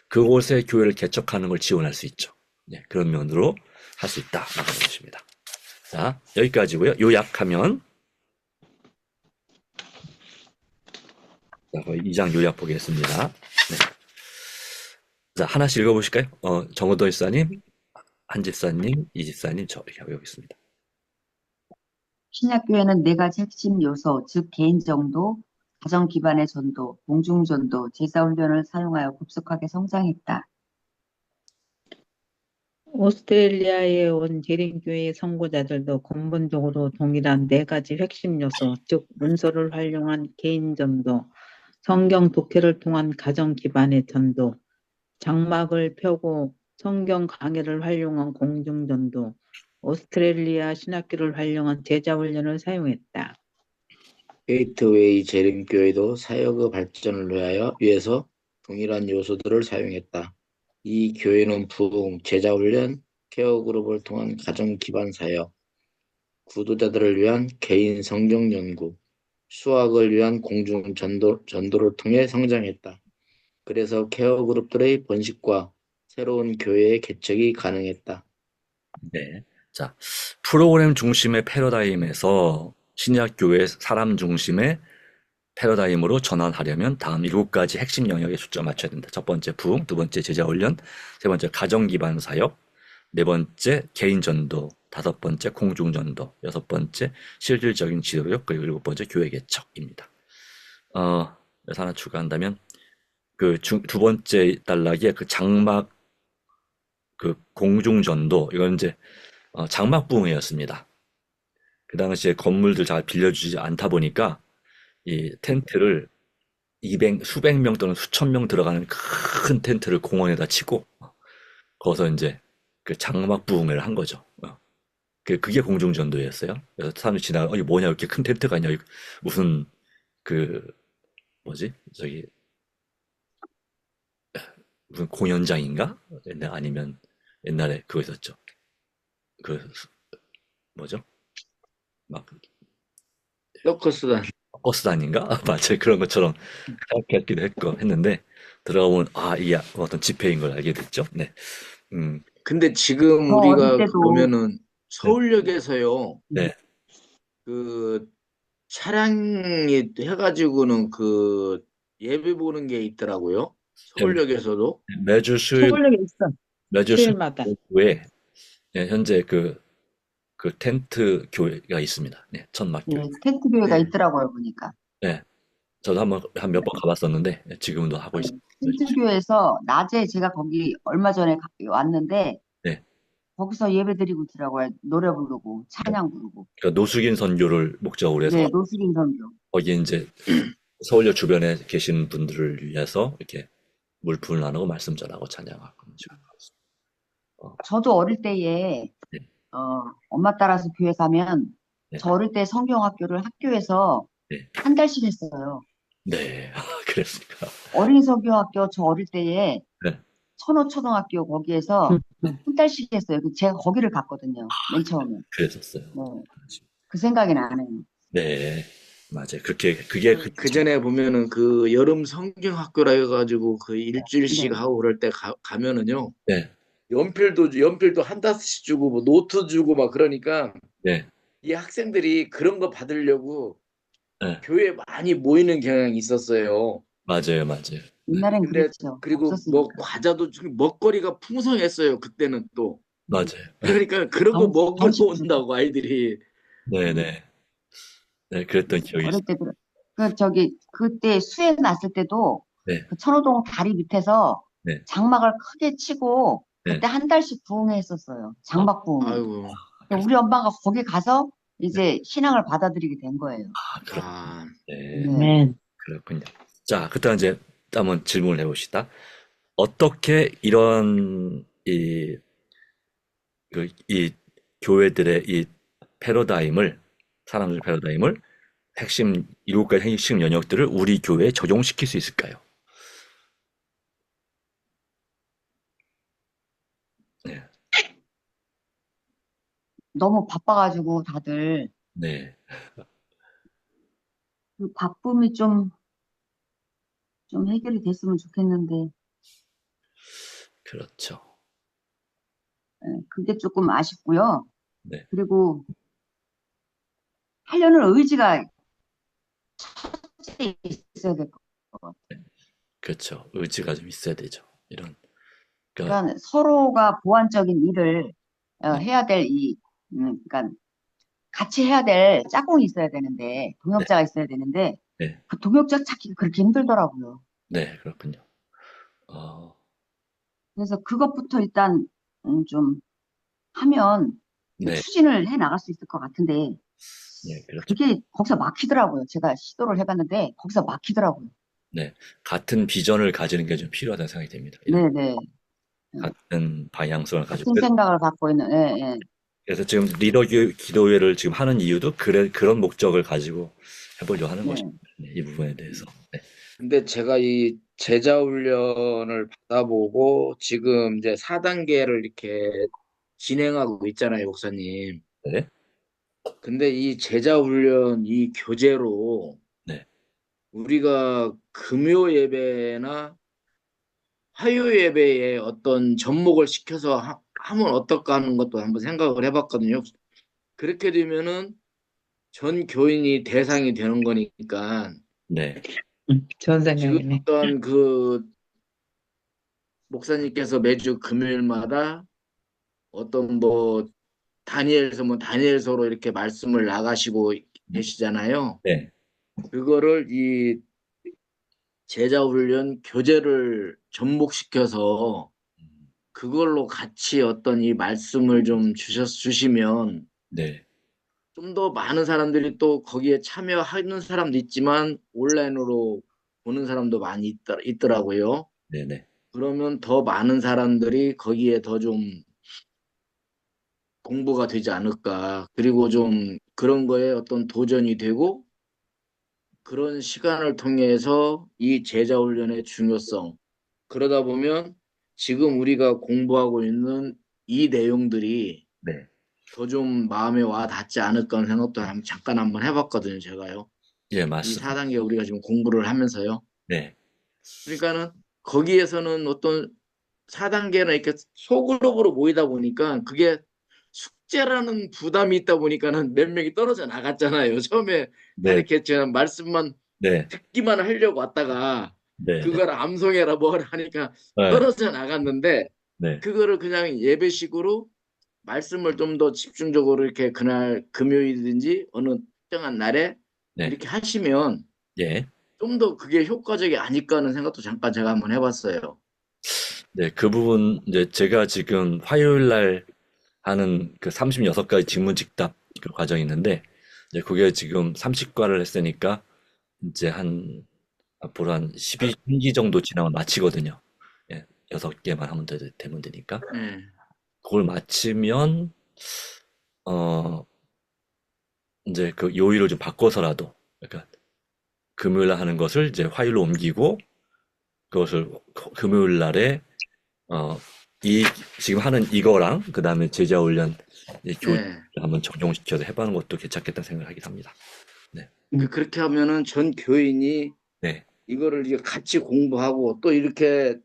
그곳에 교회를 개척하는 걸 지원할 수 있죠. 네, 그런 면으로 할 수 있다라고 하는 것입니다. 자, 여기까지고요. 요약하면, 자, 2장 요약 보겠습니다. 네. 자, 하나씩 읽어보실까요? 정호도 집사님, 한 집사님, 이 집사님, 저 이렇게 하고 여기 있습니다. 신약교회는 4가지 핵심 요소, 즉 개인 전도, 가정 기반의 전도, 공중 전도, 제자 훈련을 사용하여 급속하게 성장했다. 오스트레일리아에 온 재림교회 선교자들도 근본적으로 동일한 4가지 핵심 요소, 즉 문서를 활용한 개인 전도, 성경 독해를 통한 가정 기반의 전도, 장막을 펴고 성경 강해를 활용한 공중 전도, 오스트레일리아 신학교를 활용한 제자 훈련을 사용했다. 게이트웨이 재림교회도 사역의 발전을 위해서 동일한 요소들을 사용했다. 이 교회는 부흥, 제자훈련, 케어그룹을 통한 가정 기반 사역, 구도자들을 위한 개인 성경 연구, 수학을 위한 공중 전도를 통해 성장했다. 그래서 케어그룹들의 번식과 새로운 교회의 개척이 가능했다. 네. 자, 프로그램 중심의 패러다임에서 신약교회 사람 중심의 패러다임으로 전환하려면 다음 7가지 핵심 영역에 초점 맞춰야 된다. 첫 번째 부흥, 두 번째 제자훈련, 세 번째 가정 기반 사역, 네 번째 개인 전도, 다섯 번째 공중 전도, 여섯 번째 실질적인 지도력, 그리고 일곱 번째 교회 개척입니다. 그래서 하나 추가한다면 두 번째 단락에 그 장막 그 공중 전도, 이건 이제 장막 부흥회였습니다. 그 당시에 건물들 잘 빌려주지 않다 보니까 이 텐트를 수백 명 또는 수천 명 들어가는 큰 텐트를 공원에다 치고 거기서 이제 그 장막 부흥회를 한 거죠. 그게 공중전도였어요. 그래서 사람들이 지나가, 이게 뭐냐, 이렇게 큰 텐트가 있냐, 무슨 뭐지? 저기 무슨 공연장인가? 아니면 옛날에 그거 있었죠. 그 뭐죠? 막 서커스단. 버스단인가? 맞아요. 그런 것처럼 생각했기도 했고 했는데 들어가 보면 아 이게 어떤 집회인 걸 알게 됐죠. 네. 음, 근데 지금 저 어릴 우리가 때도 보면은 네, 서울역에서요, 네. 그 차량이 해가지고는 그 예배 보는 게 있더라고요. 서울역에서도. 매주 수요일 서울역에 있어. 매주 수요일마다. 수요일에 현재 그 텐트 교회가 있습니다. 네, 천막교회. 예, 텐트 교회가 네. 있더라고요, 보니까. 네, 저도 한 몇 번 가봤었는데 네, 지금도 하고 네, 있습니다. 텐트 교회에서 낮에 제가 거기 얼마 전에 왔는데 네, 거기서 예배 드리고 있더라고요. 노래 부르고 찬양 부르고. 그러니까 노숙인 선교를 목적으로 해서 네, 노숙인 선교. 거기 이제 서울역 주변에 계신 분들을 위해서 이렇게 물품을 나누고 말씀 전하고 찬양하고 그런 식으로 하고 있습니다. 저도 어릴 때에 네, 엄마 따라서 교회 가면 네, 저 어릴 때 성경학교를 학교에서 네, 한 달씩 했어요. 네. 그랬습니까? 어린이 성경학교 저 어릴 때에 네, 천호초등학교 거기에서 한 달씩 했어요. 제가 거기를 갔거든요. 맨 처음에. 그랬었어요. 네, 그 생각이 나네요. 네, 맞아요. 그게 그 전에 보면은 그 여름 성경학교라 해가지고 그 네, 일주일씩 하고 그럴 때 가면은요, 네, 연필도 한 다스씩 주고 뭐 노트 주고 막 그러니까 네, 이 학생들이 그런 거 받으려고 네, 교회에 많이 모이는 경향이 있었어요. 맞아요, 맞아요. 네, 옛날엔 근데 그랬죠. 그리고 뭐 없었으니까. 과자도 주고 먹거리가 풍성했어요. 그때는 또. 맞아요. 그러니까 그런 거 먹으러 정식 주고. 온다고 아이들이. 네, 네, 네, 그랬던 기억이 어릴 있어요. 때 그때 수해 났을 때도 네, 그 천호동 다리 밑에서 네, 장막을 크게 치고 네. 그때 한 달씩 부흥회 했었어요. 아, 장막 부흥회. 아이고, 우리 엄마가 거기 가서 이제 신앙을 받아들이게 된 거예요. 그렇, 아, 네, 네. 아멘. 그렇군요. 자, 그때 이제 한번 질문을 해봅시다. 어떻게 이런 이 교회들의 이 패러다임을 사람들 패러다임을 핵심 일곱 가지 핵심 영역들을 우리 교회에 적용시킬 수 있을까요? 네, 너무 바빠가지고 다들 네, 그 바쁨이 좀 해결이 됐으면 좋겠는데 그렇죠. 그게 조금 아쉽고요. 네, 그리고 하려는 의지가 있어야 될 것 같아요. 그렇죠. 의지가 좀 있어야 되죠. 그러니까 그러니까 서로가 보완적인 일을 네, 해야 그러니까 같이 해야 될 짝꿍이 있어야 되는데, 네, 동역자가 있어야 되는데, 네, 그 동역자 찾기가 그렇게 힘들더라고요. 네, 그렇군요. 어, 그래서 그것부터 일단, 좀 하면 네, 추진을 해 나갈 수 있을 것 같은데, 네, 그렇죠. 그게 거기서 막히더라고요. 제가 시도를 해봤는데, 거기서 막히더라고요. 네, 같은 비전을 가지는 게 좀 필요하다는 생각이 듭니다. 이런 네네. 같은 방향성을 가지고. 같은 생각을 갖고 있는, 예, 예. 그래서 지금 리더 기도회를 지금 하는 이유도 그런 목적을 가지고 해보려 하는 네. 것입니다. 네, 이 부분에 대해서. 네, 근데 제가 이 제자 훈련을 받아보고 지금 이제 4단계를 이렇게 진행하고 있잖아요, 목사님. 네, 근데 이 제자 훈련 이 교재로 네, 우리가 금요 예배나 화요 예배에 어떤 접목을 시켜서 하면 어떨까 하는 것도 한번 생각을 해봤거든요. 그렇게 되면은 전 교인이 대상이 되는 거니까 네, 좋은 지금 생각이네. 어떤 그 목사님께서 매주 금요일마다 어떤 뭐 다니엘서 뭐 다니엘서로 이렇게 말씀을 나가시고 계시잖아요. 네, 그거를 이 제자 훈련 교재를 접목시켜서 그걸로 같이 어떤 이 말씀을 좀 주시면 네, 좀 더 많은 사람들이 또 거기에 참여하는 사람도 있지만 온라인으로 보는 사람도 많이 있더라고요. 네, 네, 그러면 더 많은 사람들이 거기에 더 좀 공부가 되지 않을까. 그리고 좀 그런 거에 어떤 도전이 되고 그런 시간을 통해서 이 제자 훈련의 중요성, 그러다 보면 지금 우리가 공부하고 있는 이 내용들이 네. 더 좀 마음에 와 닿지 않을까 하는 생각도 잠깐 한번 해봤거든요, 제가요. 예, 이 맞습니다. 4단계 우리가 지금 공부를 하면서요. 네. 그러니까는 거기에서는 어떤 4단계나 이렇게 소그룹으로 모이다 보니까 그게 숙제라는 부담이 있다 보니까는 몇 명이 떨어져 나갔잖아요. 처음에 네. 가르쳤지만 말씀만 네. 듣기만 하려고 왔다가 네. 그걸 암송해라 뭐라 하니까 네. 떨어져 나갔는데 네. 그거를 그냥 예배식으로 말씀을 좀 더 집중적으로 이렇게 그날 금요일이든지 어느 특정한 날에 네. 이렇게 하시면 예. 좀 더 그게 효과적이 아닐까 하는 생각도 잠깐 제가 한번 해봤어요. 네, 그 부분 이제 제가 지금 화요일 날 하는 그 36가지 직문직답 그 과정이 있는데 이제 그게 지금 30과를 했으니까 이제 한 앞으로 한 12분기 정도 지나면 마치거든요. 예, 6개만 하면 되면 되니까. 네. 그걸 마치면 어 이제 그 요일을 좀 바꿔서라도 그러니까 금요일 날 하는 것을 이제 화요일로 옮기고 그것을 금요일 날에 이 지금 하는 이거랑 그다음에 제자 훈련 이 교재 네. 한번 적용시켜서 해보는 것도 괜찮겠다는 생각을 하긴 합니다. 그렇게 하면은 전 교인이 네, 이거를 이제 같이 공부하고 또 이렇게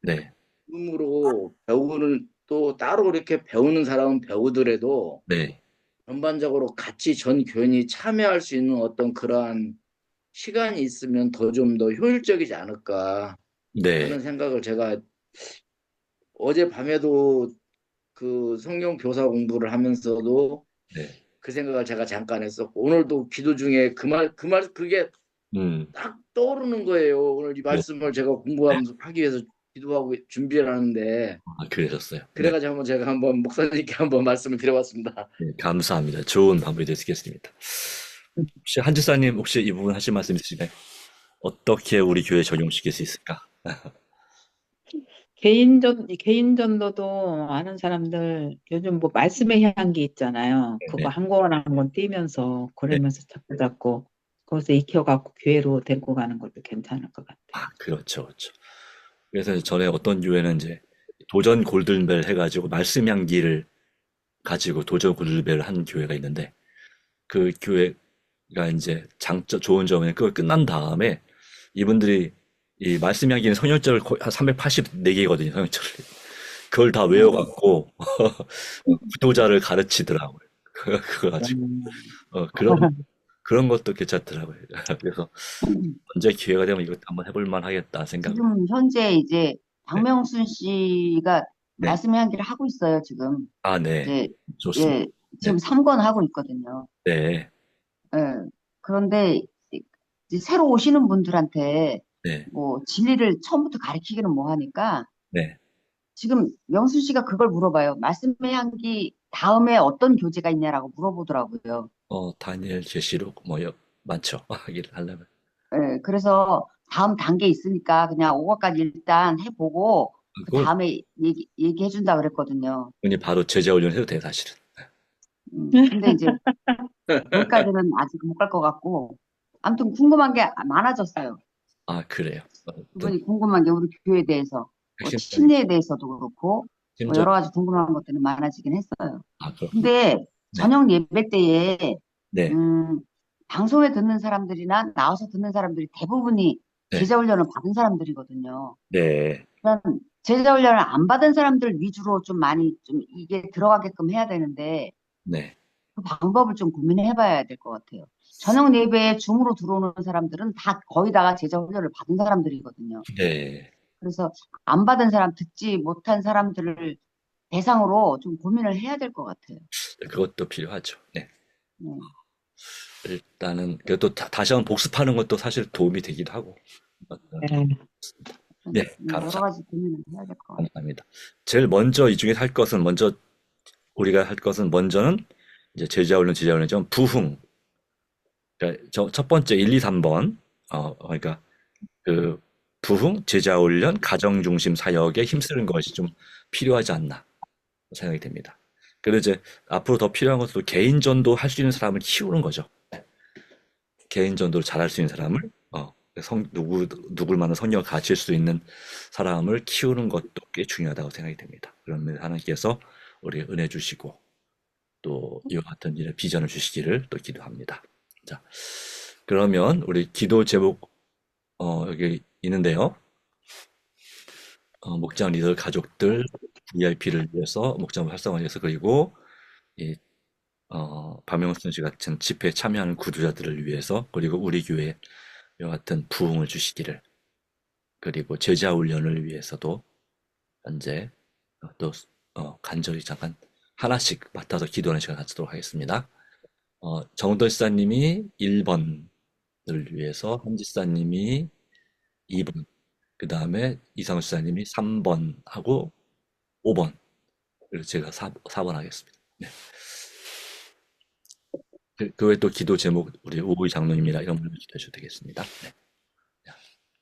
네, 음으로 배우는 또 따로 이렇게 배우는 사람은 배우더라도 네, 전반적으로 같이 전 교인이 참여할 수 있는 어떤 그러한 시간이 있으면 좀 더 효율적이지 않을까 네, 하는 생각을 제가 어젯밤에도 그 성경 교사 공부를 하면서도 네, 그 생각을 제가 잠깐 했었고 오늘도 기도 중에 그게 딱 떠오르는 거예요. 오늘 이 네. 말씀을 제가 공부하면서 하기 위해서 기도하고 준비를 하는데 그러셨어요. 네, 그래가지고 제가 한번 목사님께 한번 말씀을 드려봤습니다. 네, 감사합니다. 좋은 방법이 되시겠습니다. 혹시 한지사님 혹시 이 부분 하실 말씀 있으신가요? 어떻게 우리 교회에 적용시킬 수 있을까? 개인전도도 많은 사람들 요즘 뭐 말씀의 향기 있잖아요. 그거 네, 한 권 한 권 띄면서 네. 그러면서 잡고 거기서 익혀갖고 교회로 데리고 가는 것도 괜찮을 것 같아요. 그렇죠, 그렇죠. 그래서 전에 어떤 교회는 이제 도전 골든벨 해가지고 말씀 향기를 가지고 도전 골든벨을 한 교회가 있는데 그 교회가 이제 좋은 점은 그걸 끝난 다음에 이분들이 이 말씀 향기는 성열절을 거의 한 384개거든요, 성열절을. 그걸 다 외워갖고 구도자를 가르치더라고요. 그거 가지고 그런 것도 괜찮더라고요. 그래서 언제 기회가 되면 이거 한번 해볼 만하겠다 생각. 지금 현재 이제 박명순 씨가 네. 말씀의 향기를 하고 있어요, 지금. 네. 이제, 좋습니다. 예, 지금 3권 하고 있거든요. 네. 예. 그런데 이제 새로 오시는 분들한테 네. 뭐 진리를 처음부터 가르치기는 뭐 하니까 네. 지금 명순 씨가 그걸 물어봐요. 말씀의 향기 다음에 어떤 교재가 있냐라고 물어보더라고요. 다니엘 제시록 많죠. 하기를 하려면. 예, 그래서 다음 단계 있으니까 그냥 5과까지 일단 해보고 그 그걸 다음에 얘기해 준다 그랬거든요. 그냥 바로 제자 훈련 해도 돼요, 사실은. 근데 이제 거기까지는 아직 못 갈 것 같고 아무튼 궁금한 게 많아졌어요. 그래요. 그분이 궁금한 게 우리 교회에 대해서 뭐 핵심적인 침례에 대해서도 그렇고 뭐 심적 여러 가지 궁금한 것들이 많아지긴 했어요. 그렇군요. 근데 저녁 예배 때에 네. 방송에 듣는 사람들이나 나와서 듣는 사람들이 대부분이 네. 제자훈련을 받은 사람들이거든요. 네. 그러니까 제자훈련을 안 받은 사람들 위주로 좀 많이 좀 이게 들어가게끔 해야 되는데 네. 그 방법을 좀 고민해 봐야 될 것 같아요. 저녁 예배에 줌으로 들어오는 사람들은 다 거의 다가 제자훈련을 받은 사람들이거든요. 네. 그래서 안 받은 사람, 듣지 못한 사람들을 대상으로 좀 고민을 해야 될 것 같아요. 그것도 필요하죠. 네. 네. 일단은 그래도 다시 한번 복습하는 것도 사실 도움이 되기도 하고. 네, 여러 감사합니다. 가지 고민을 해야 될 것 같아요. 감사합니다. 제일 먼저 이 중에 할 것은 우리가 할 것은 먼저는 이제 제자훈련 부흥. 그러니까 첫 번째 1, 2, 3번. 그러니까 그 부흥, 제자훈련, 가정중심 사역에 힘쓰는 것이 좀 필요하지 않나 생각이 됩니다. 그리고 이제 앞으로 더 필요한 것은 개인전도 할 수 있는 사람을 키우는 거죠. 개인 전도를 잘할 수 있는 사람을 누굴 만나 성령을 가질 수 있는 사람을 키우는 것도 꽤 중요하다고 생각이 됩니다. 그러면 하나님께서 우리 은혜 주시고 또 이와 같은 일에 비전을 주시기를 또 기도합니다. 자, 그러면 우리 기도 제목 여기 있는데요. 목장 리더 가족들 VIP를 위해서 목장 활성화를 위해서 그리고 이 박명순 씨 같은 집회에 참여하는 구두자들을 위해서 그리고 우리 교회 이와 같은 부흥을 주시기를 그리고 제자 훈련을 위해서도 현재 또 간절히 잠깐 하나씩 맡아서 기도하는 시간 갖도록 하겠습니다. 정도 지사님이 1번을 위해서, 한지사님이 2번, 그 다음에 이상우 지사님이 3번 하고 5번, 그리고 제가 4번 하겠습니다. 네. 그 외에 또 기도 제목, 우리 오우이 장로님이라 이런 분들 기도해 주셔도 되겠습니다. 네.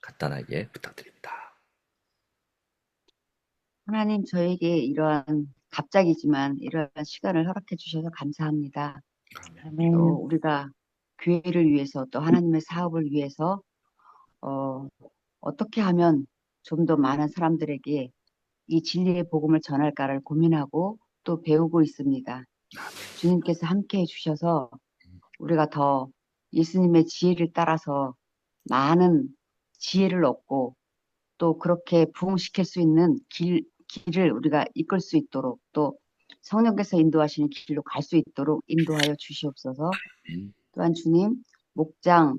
간단하게 부탁드립니다. 하나님, 저에게 이러한 갑작이지만 이러한 시간을 허락해 주셔서 감사합니다. 또 아멘. 우리가 교회를 위해서 또 하나님의 사업을 위해서 어떻게 하면 좀 더 많은 사람들에게 이 진리의 복음을 전할까를 고민하고 또 배우고 있습니다. 주님께서 함께해 주셔서 우리가 더 예수님의 지혜를 따라서 많은 지혜를 얻고 또 그렇게 부흥시킬 수 있는 길을 우리가 이끌 수 있도록 또 성령께서 인도하시는 길로 갈 수 있도록 인도하여 주시옵소서. 또한 주님, 목장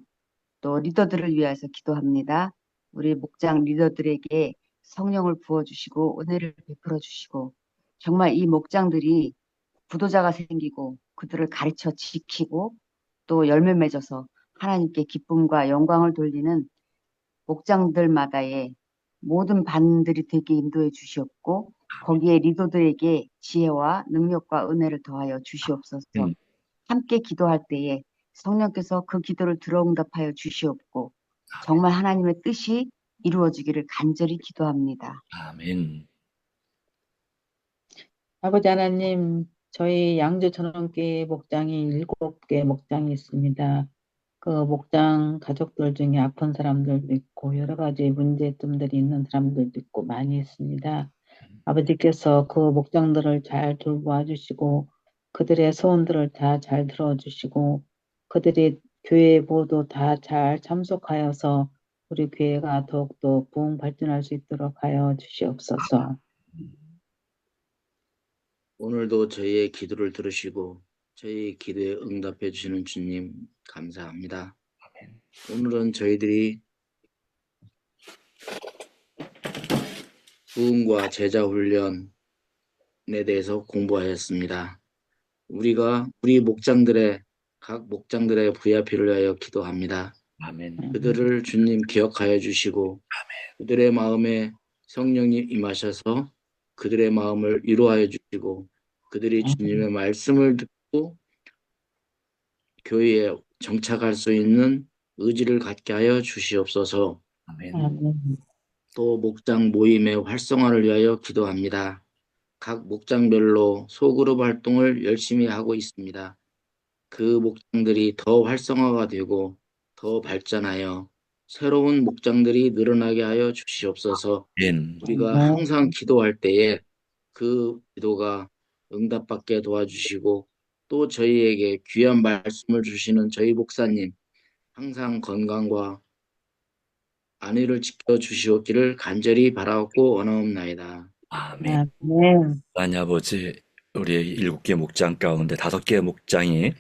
또 리더들을 위해서 기도합니다. 우리 목장 리더들에게 성령을 부어주시고 은혜를 베풀어 주시고 정말 이 목장들이 부도자가 생기고 그들을 가르쳐 지키고 또 열매 맺어서 하나님께 기쁨과 영광을 돌리는 목장들마다의 모든 반들이 되게 인도해 주시옵고 거기에 리더들에게 지혜와 능력과 은혜를 더하여 주시옵소서. 함께 기도할 때에 성령께서 그 기도를 들어응답하여 주시옵고 정말 하나님의 뜻이 이루어지기를 간절히 기도합니다. 아멘. 아버지 하나님, 저희 양주 전원교회 목장이 7개 목장이 있습니다. 그 목장 가족들 중에 아픈 사람들도 있고 여러 가지 문제점들이 있는 사람들도 있고 많이 있습니다. 아버지께서 그 목장들을 잘 돌보아 주시고 그들의 소원들을 다 잘 들어주시고 그들이 교회 모두 다 잘 참석하여서 우리 교회가 더욱더 부흥 발전할 수 있도록 하여 주시옵소서. 오늘도 저희의 기도를 들으시고 저희 기도에 응답해 주시는 주님 감사합니다. 오늘은 저희들이 부흥과 제자 훈련에 대해서 공부하였습니다. 우리 목장들의 각 목장들의 VIP를 위하여 기도합니다. 아멘. 그들을 주님 기억하여 주시고 그들의 마음에 성령이 임하셔서 그들의 마음을 위로하여 주시고 그들이 주님의 말씀을 듣고 교회에 정착할 수 있는 의지를 갖게 하여 주시옵소서. 아멘. 또 목장 모임의 활성화를 위하여 기도합니다. 각 목장별로 소그룹 활동을 열심히 하고 있습니다. 그 목장들이 더 활성화가 되고 더 발전하여 새로운 목장들이 늘어나게 하여 주시옵소서. 아멘. 우리가 항상 기도할 때에 그 기도가 응답받게 도와주시고 또 저희에게 귀한 말씀을 주시는 저희 목사님 항상 건강과 안위를 지켜주시옵기를 간절히 바라고 원하옵나이다. 아멘. 아멘. 하나님 아버지, 우리 7개 목장 가운데 5개 목장이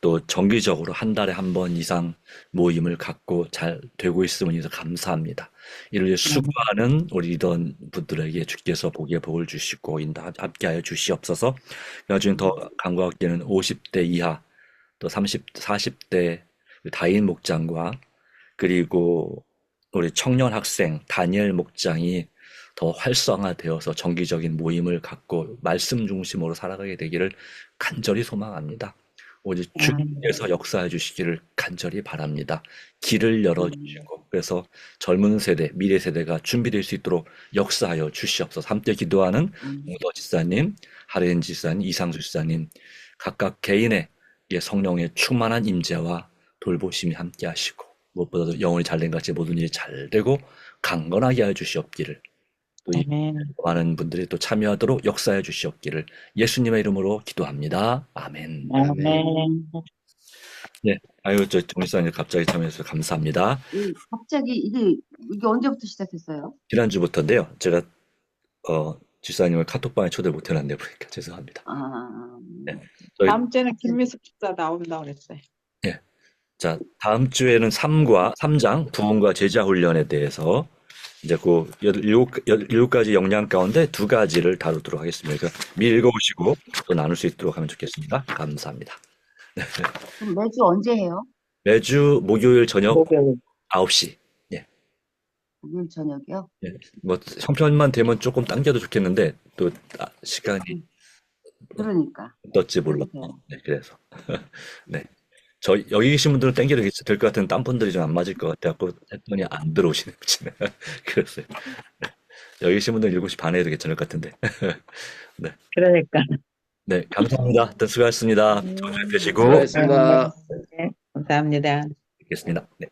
또 정기적으로 한 달에 한 번 이상 모임을 갖고 잘 되고 있음을 인해서 감사합니다. 이를 위해 수고하는 우리 리더분들에게 주께서 복의 복을 주시고 함께하여 주시옵소서. 나중에 더 간구하기에는 50대 이하 또 40대 다인 목장과 그리고 우리 청년 학생 다니엘 목장이 더 활성화되어서 정기적인 모임을 갖고 말씀 중심으로 살아가게 되기를 간절히 소망합니다. 오직 주님께서 역사해 주시기를 간절히 바랍니다. 길을 열어주시고 그래서 젊은 세대, 미래 세대가 준비될 수 있도록 역사하여 주시옵소서. 함께 기도하는 웅더 지사님, 하레인 지사님, 이상수 지사님 각각 개인의 성령의 충만한 임재와 돌보심이 함께 하시고 무엇보다도 영혼이 잘된 같이 모든 일이 잘 되고 강건하게 하여 주시옵기를 또 이 아멘. 많은 분들이 또 참여하도록 역사해 주시옵기를 예수님의 이름으로 기도합니다. 아멘. 아멘. 네, 아유 저 정리사님 갑자기 참여해 주셔서 감사합니다. 갑자기 이게 언제부터 시작했어요? 지난주부터인데요. 제가 집사님을 카톡방에 초대 못 해놨네 보니까 죄송합니다. 네, 저희 다음 주에는 김미숙 집사 나온다고 그랬어요. 자, 다음 주에는 3장 부흥과 제자 훈련에 대해서 이제 그 7가지 역량 가운데 2가지를 다루도록 하겠습니다. 그러니까 미리 읽어보시고 또 나눌 수 있도록 하면 좋겠습니다. 감사합니다. 그럼 매주 언제 해요? 매주 목요일 저녁 목요일. 9시. 예. 목요일 저녁이요? 예. 뭐 형편만 되면 조금 당겨도 좋겠는데 또 시간이 그러니까. 어떨지 몰라. 그러세요. 네, 그래서 네. 여기 계신 분들은 땡겨도 될 것 같은 딴 분들이 좀 안 맞을 것 같아갖고 했더니 안 들어오시네요. 그랬어요. 네. 여기 계신 분들은 7시 반에 해도 괜찮을 것 같은데. 그러니까. 네, 감사합니다. 하여튼 수고하셨습니다. 좋은 저녁 되시고 수고하셨습니다. 네, 감사합니다. 뵙겠습니다. 네.